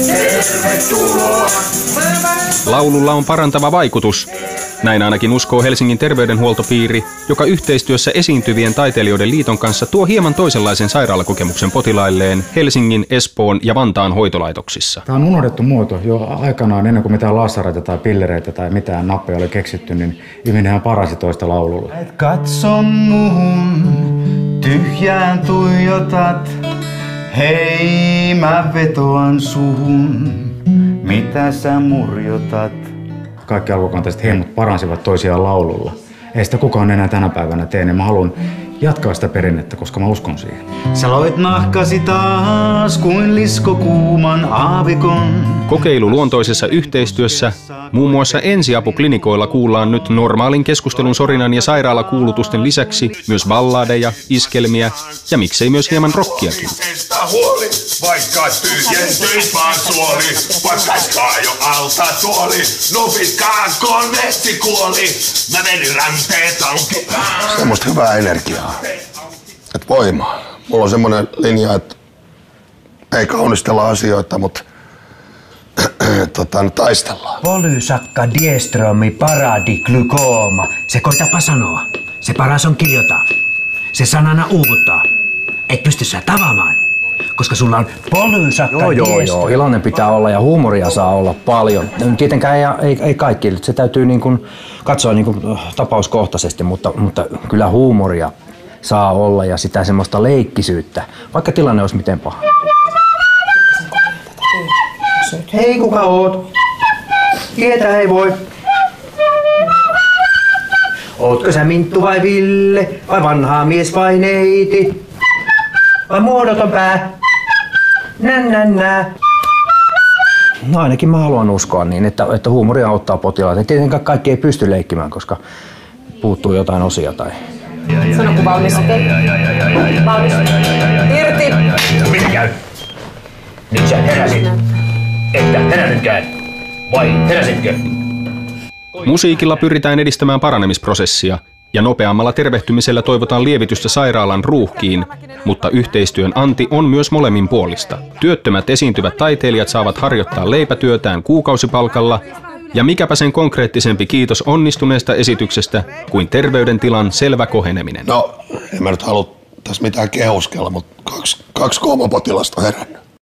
Tervetuloa. Laululla on parantava vaikutus. Näin ainakin uskoo Helsingin terveydenhuoltopiiri, joka yhteistyössä esiintyvien taiteilijoiden liiton kanssa tuo hieman toisenlaisen sairaalakokemuksen potilailleen Helsingin, Espoon ja Vantaan hoitolaitoksissa. Tämä on unohdettu muoto jo aikanaan, ennen kuin mitään lassareita tai pillereitä tai mitään nappeja oli keksitty, niin ihminenhän parasi toista laululla. Et katso muhun, tyhjään tuijotat, hei mä vetoan suhun, mitä sä murjotat. Kaikki alkukantaiset hemmot paransivat toisiaan laululla. Ei sitä kukaan enää tänä päivänä tee, niin mä haluan jatkaa sitä perinnettä, koska mä uskon siihen. Sä loit nahkasi taas kuin lisko kuuman aavikon. Kokeiluluontoisessa yhteistyössä muun muassa ensiapuklinikoilla kuullaan nyt normaalin keskustelun sorinan ja sairaalakuulutusten lisäksi myös balladeja, iskelmiä ja miksei myös hieman rockiakin. Vaikka tyhjentyis vaan suoli, vaikka jo alta tuoli, nupitkaan konvetti kuoli, mä menin ranteet auki. Semmoista hyvää energiaa, että voimaa. Mulla on semmoinen linja, että ei kaunistella asioita, mutta taistellaan. Polysakka diestromi paradiklykooma. Se koitapa sanoa. Se paras on kirjoittaa. Se sanana uuvuttaa. Et pysty sä tavaamaan. Koska sulla on polysakka Joo, iloinen pitää olla ja huumoria saa olla paljon. Tietenkään ei kaikki, se täytyy niin kuin katsoa niin kuin tapauskohtaisesti, mutta kyllä huumoria saa olla ja sitä semmoista leikkisyyttä, vaikka tilanne olisi miten paha. Hei, kuka oot? Tietää ei voi. Ootko sä Minttu vai Ville, vai vanhaa mies vai neiti? Vai muodoton pää? Nää. No ainakin mä haluan uskoa niin, että huumoria auttaa potilaita. Tietenkään kaikki ei pysty leikkimään, koska puuttuu jotain osia tai... Sano kun valmis, okei? Valmis. Irti! Mitä käy? Nyt sä heräsit. Että heräsitkään. Vai heräsitkö? Musiikilla pyritään edistämään paranemisprosessia ja nopeammalla tervehtymisellä toivotaan lievitystä sairaalan ruuhkiin, mutta yhteistyön anti on myös molemminpuolista. Työttömät esiintyvät taiteilijat saavat harjoittaa leipätyötään kuukausipalkalla, ja mikäpä sen konkreettisempi kiitos onnistuneesta esityksestä kuin terveydentilan selvä koheneminen. No, en mä nyt halua tässä mitään kehuskella, mutta kaksi koomapotilasta on herännyt.